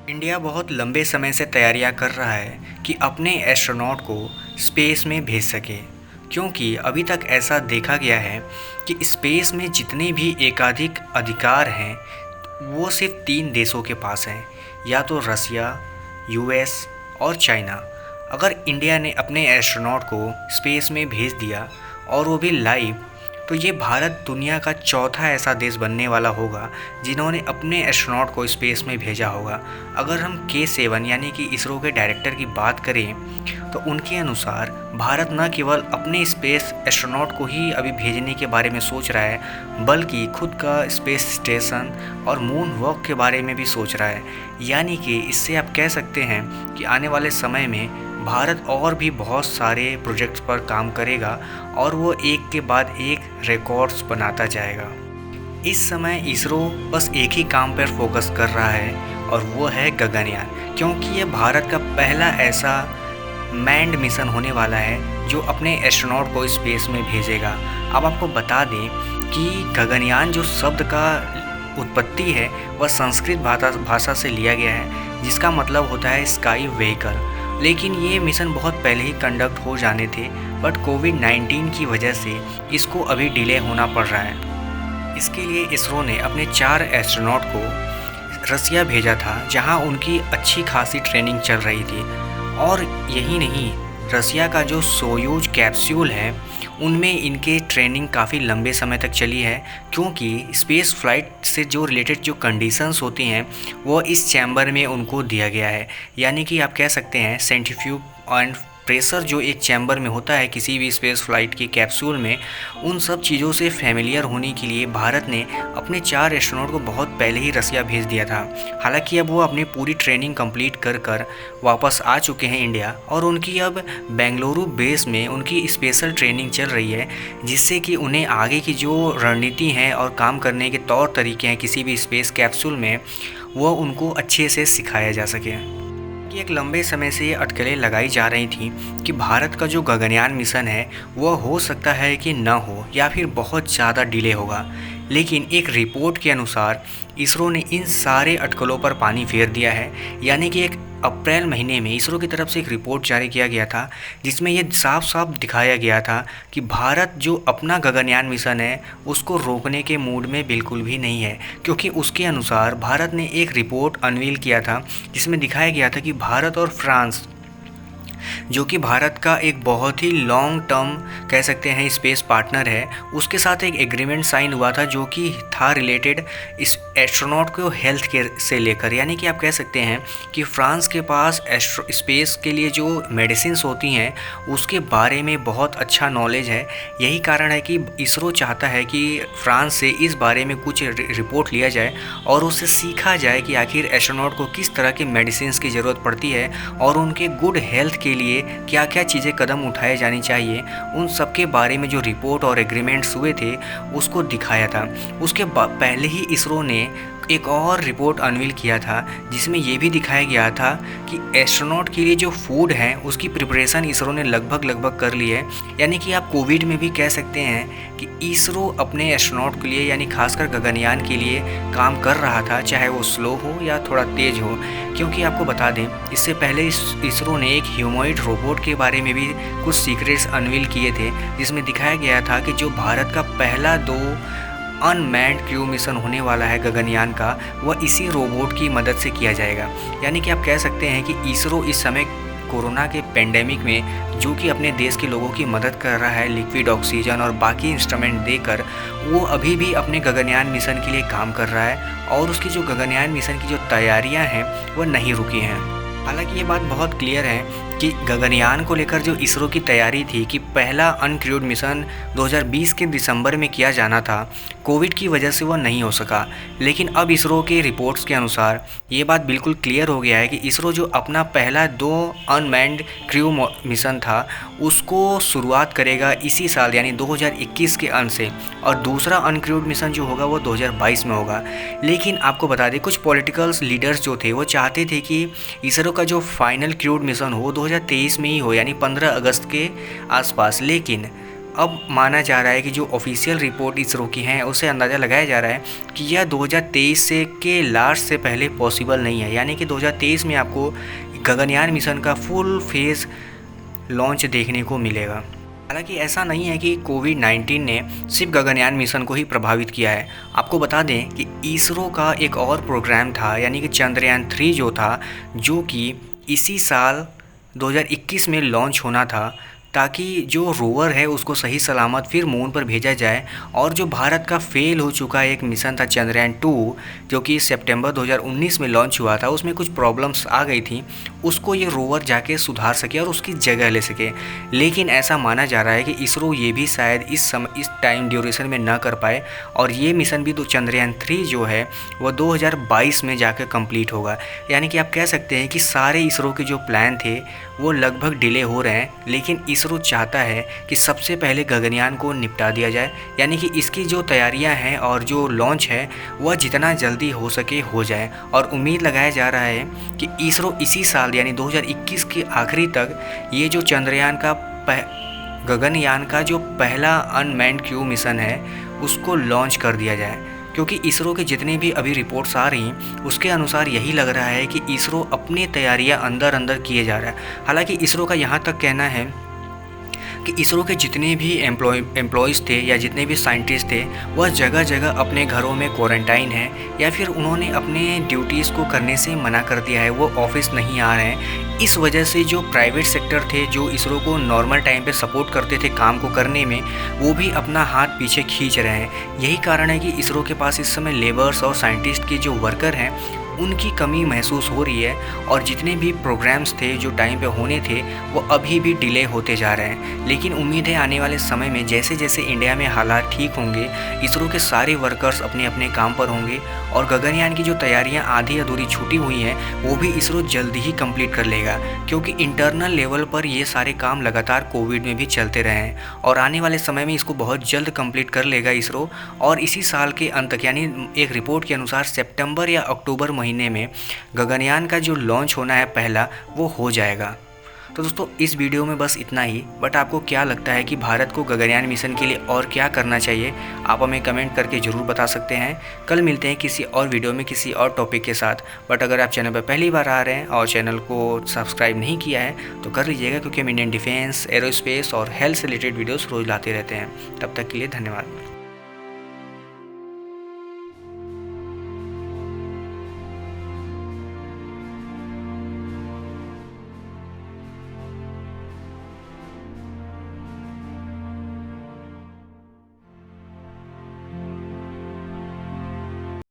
India बहुत लंबे समय से तैयारियां कर रहा है कि अपने एस्ट्रोनॉट को स्पेस में भेज सके, क्योंकि अभी तक ऐसा देखा गया है कि स्पेस में जितने भी एकाधिक अधिकार हैं वो सिर्फ 3 देशों के पास हैं, या तो रसिया, यूएस और चाइना। अगर इंडिया ने अपने एस्ट्रोनॉट को स्पेस में भेज दिया और वो भी लाइव, तो ये भारत दुनिया का चौथा ऐसा देश बनने वाला होगा जिन्होंने अपने एस्ट्रोनॉट को स्पेस में भेजा होगा। अगर हम K7 यानी कि इसरो के डायरेक्टर की बात करें तो उनके अनुसार भारत न केवल अपने स्पेस एस्ट्रोनॉट को ही अभी भेजने के बारे में सोच रहा है, बल्कि खुद का स्पेस स्टेशन और मून वॉक के बारे में भी सोच रहा है। यानी कि इससे आप कह सकते हैं कि आने वाले समय में भारत और भी बहुत सारे प्रोजेक्ट्स पर काम करेगा और वो एक के बाद एक रिकॉर्ड्स बनाता जाएगा। इस समय इसरो बस एक ही काम पर फोकस कर रहा है और वो है गगनयान, क्योंकि ये भारत का पहला ऐसा मैन्ड मिशन होने वाला है जो अपने एस्ट्रोनॉट को स्पेस में भेजेगा। अब आपको बता दें कि गगनयान जो शब्द का उत्पत्ति है वह संस्कृत भाषा से लिया गया है, जिसका मतलब होता है स्काई व्हीकल। लेकिन ये मिशन बहुत पहले ही कंडक्ट हो जाने थे, बट कोविड-19 की वजह से इसको अभी डिले होना पड़ रहा है। इसके लिए इसरो ने अपने 4 एस्ट्रोनॉट को रसिया भेजा था, जहां उनकी अच्छी खासी ट्रेनिंग चल रही थी। और यही नहीं, रसिया का जो सोयूज कैप्सूल है उनमें इनके ट्रेनिंग काफ़ी लंबे समय तक चली है, क्योंकि स्पेस फ्लाइट से जो रिलेटेड जो कंडीशंस होती हैं वो इस चैम्बर में उनको दिया गया है। यानी कि आप कह सकते हैं सेंट्रीफ्यूज एंड प्रेशर जो एक चैम्बर में होता है किसी भी स्पेस फ्लाइट की कैप्सूल में, उन सब चीज़ों से फैमिलियर होने के लिए भारत ने अपने 4 एस्ट्रोनॉट को बहुत पहले ही रसिया भेज दिया था। हालांकि अब वो अपनी पूरी ट्रेनिंग कंप्लीट कर वापस आ चुके हैं इंडिया, और उनकी अब बेंगलुरु बेस में उनकी स्पेशल ट्रेनिंग चल रही है, जिससे कि उन्हें आगे की जो रणनीति हैं और काम करने के तौर तरीके हैं किसी भी स्पेस कैप्सूल में, वो उनको अच्छे से सिखाया जा सके। कि एक लंबे समय से ये अटकलें लगाई जा रही थी कि भारत का जो गगनयान मिशन है वह हो सकता है कि न हो या फिर बहुत ज़्यादा डिले होगा। लेकिन एक रिपोर्ट के अनुसार इसरो ने इन सारे अटकलों पर पानी फेर दिया है। यानी कि एक अप्रैल महीने में इसरो की तरफ से एक रिपोर्ट जारी किया गया था, जिसमें ये साफ साफ दिखाया गया था कि भारत जो अपना गगनयान मिशन है उसको रोकने के मूड में बिल्कुल भी नहीं है। क्योंकि उसके अनुसार भारत ने एक रिपोर्ट अनवील किया था जिसमें दिखाया गया था कि भारत और फ्रांस, जो कि भारत का एक बहुत ही लॉन्ग टर्म कह सकते हैं स्पेस पार्टनर है, उसके साथ एक एग्रीमेंट साइन हुआ था जो कि था रिलेटेड इस एस्ट्रोनॉट को हेल्थ केयर से लेकर। यानी कि आप कह सकते हैं कि फ्रांस के पास स्पेस के लिए जो मेडिसिन्स होती हैं उसके बारे में बहुत अच्छा नॉलेज है। यही कारण है कि इसरो चाहता है कि फ्रांस से इस बारे में कुछ रिपोर्ट लिया जाए और उससे सीखा जाए कि आखिर एस्ट्रोनॉट को किस तरह की मेडिसिन्स की ज़रूरत पड़ती है और उनके गुड हेल्थ के लिए क्या क्या चीज़ें कदम उठाए जानी चाहिए। उन सब के बारे में जो रिपोर्ट और एग्रीमेंट्स हुए थे उसको दिखाया था। उसके पहले ही इसरो ने एक और रिपोर्ट अनवील किया था जिसमें ये भी दिखाया गया था कि एस्ट्रोनॉट के लिए जो फूड है उसकी प्रिपरेशन इसरो ने लगभग कर ली है। यानी कि आप कोविड में भी कह सकते हैं कि इसरो अपने एस्ट्रोनॉट के लिए यानी खासकर गगनयान के लिए काम कर रहा था, चाहे वो स्लो हो या थोड़ा तेज़ हो। क्योंकि आपको बता दें, इससे पहले इसरो ने एक ह्यूमॉइड रोबोट के बारे में भी कुछ सीक्रेट्स अनवील किए थे, जिसमें दिखाया गया था कि जो भारत का पहला 2 अनमैन्ड क्रू मिशन होने वाला है गगनयान का, वह इसी रोबोट की मदद से किया जाएगा। यानी कि आप कह सकते हैं कि इसरो इस समय कोरोना के पेंडेमिक में जो कि अपने देश के लोगों की मदद कर रहा है लिक्विड ऑक्सीजन और बाकी इंस्ट्रूमेंट देकर, वो अभी भी अपने गगनयान मिशन के लिए काम कर रहा है और उसकी जो गगनयान मिशन की जो तैयारियां हैं वह नहीं रुकी हैं। हालांकि ये बात बहुत क्लियर है कि गगनयान को लेकर जो इसरो की तैयारी थी कि पहला अनक्रूड मिशन 2020 के दिसंबर में किया जाना था, कोविड की वजह से वह नहीं हो सका। लेकिन अब इसरो के रिपोर्ट्स के अनुसार ये बात बिल्कुल क्लियर हो गया है कि इसरो जो अपना पहला 2 अनमैन्ड क्रू मिशन था उसको शुरुआत करेगा इसी साल यानी 2021 के अंत से, और दूसरा अनक्रूड मिशन जो होगा वो 2022 में होगा। लेकिन आपको बता दें, कुछ पॉलिटिकल लीडर्स जो थे वो चाहते थे कि इसरो का जो फाइनल क्रूड मिशन हो 2023 में ही हो, यानी 15 अगस्त के आसपास। लेकिन अब माना जा रहा है कि जो ऑफिशियल रिपोर्ट इसरो की हैं उससे अंदाज़ा लगाया जा रहा है कि यह 2023 से के लास्ट से पहले पॉसिबल नहीं है, यानी कि 2023 में आपको गगनयान मिशन का फुल फेज़ लॉन्च देखने को मिलेगा। हालांकि ऐसा नहीं है कि कोविड-19 ने सिर्फ गगनयान मिशन को ही प्रभावित किया है। आपको बता दें कि इसरो का एक और प्रोग्राम था, यानी कि चंद्रयान 3 जो था, जो कि इसी साल 2021 में लॉन्च होना था, ताकि जो रोवर है उसको सही सलामत फिर मून पर भेजा जाए। और जो भारत का फेल हो चुका एक मिशन था चंद्रयान 2, जो कि सितंबर 2019 में लॉन्च हुआ था, उसमें कुछ प्रॉब्लम्स आ गई थी, उसको ये रोवर जाके सुधार सके और उसकी जगह ले सके। लेकिन ऐसा माना जा रहा है कि इसरो ये भी शायद इस टाइम ड्यूरेशन में ना कर पाए, और ये मिशन भी चंद्रयान 3 जो है वो 2022 में जाकर कंप्लीट होगा। यानी कि आप कह सकते हैं कि सारे इसरो के जो प्लान थे वो लगभग डिले हो रहे हैं, लेकिन इसरो चाहता है कि सबसे पहले गगनयान को निपटा दिया जाए, यानी कि इसकी जो तैयारियां हैं और जो लॉन्च है वह जितना जल्दी हो सके हो जाए। और उम्मीद लगाया जा रहा है कि इसरो इसी साल यानी 2021 के आखिरी तक ये जो चंद्रयान का गगनयान का जो पहला अनमैन्ड क्रू मिशन है उसको लॉन्च कर दिया जाए। क्योंकि इसरो के जितने भी अभी रिपोर्ट्स आ रही हैं उसके अनुसार यही लग रहा है कि इसरो अपनी तैयारियां अंदर किए जा रहा है। हालांकि इसरो का यहाँ तक कहना है कि इसरो के जितने भी एम्प्लॉयज़ थे या जितने भी साइंटिस्ट थे वह जगह जगह अपने घरों में क्वारंटाइन है, या फिर उन्होंने अपने ड्यूटीज़ को करने से मना कर दिया है, वो ऑफिस नहीं आ रहे हैं। इस वजह से जो प्राइवेट सेक्टर थे जो इसरो को नॉर्मल टाइम पे सपोर्ट करते थे काम को करने में, वो भी अपना हाथ पीछे खींच रहे हैं। यही कारण है कि इसरो के पास इस समय लेबर्स और साइंटिस्ट के जो वर्कर हैं उनकी कमी महसूस हो रही है, और जितने भी प्रोग्राम्स थे जो टाइम पे होने थे वो अभी भी डिले होते जा रहे हैं। लेकिन उम्मीद है आने वाले समय में जैसे जैसे इंडिया में हालात ठीक होंगे, इसरो के सारे वर्कर्स अपने अपने काम पर होंगे, और गगनयान की जो तैयारियां आधी अधूरी छूटी हुई हैं वो भी इसरो जल्दी ही कंप्लीट कर लेगा, क्योंकि इंटरनल लेवल पर ये सारे काम लगातार कोविड में भी चलते रहे हैं, और आने वाले समय में इसको बहुत जल्द कंप्लीट कर लेगा इसरो। और इसी साल के अंत तक, यानी एक रिपोर्ट के अनुसार सितंबर या अक्टूबर महीने में गगनयान का जो लॉन्च होना है पहला, वो हो जाएगा। तो दोस्तों इस वीडियो में बस इतना ही। बट आपको क्या लगता है कि भारत को गगनयान मिशन के लिए और क्या करना चाहिए, आप हमें कमेंट करके ज़रूर बता सकते हैं। कल मिलते हैं किसी और वीडियो में किसी और टॉपिक के साथ। बट अगर आप चैनल पर पहली बार आ रहे हैं और चैनल को सब्सक्राइब नहीं किया है तो कर लीजिएगा, क्योंकि हम इंडियन डिफेंस, एरोस्पेस और हेल्थ से रिलेटेड वीडियोज़ रोज़ लाते रहते हैं। तब तक के लिए धन्यवाद।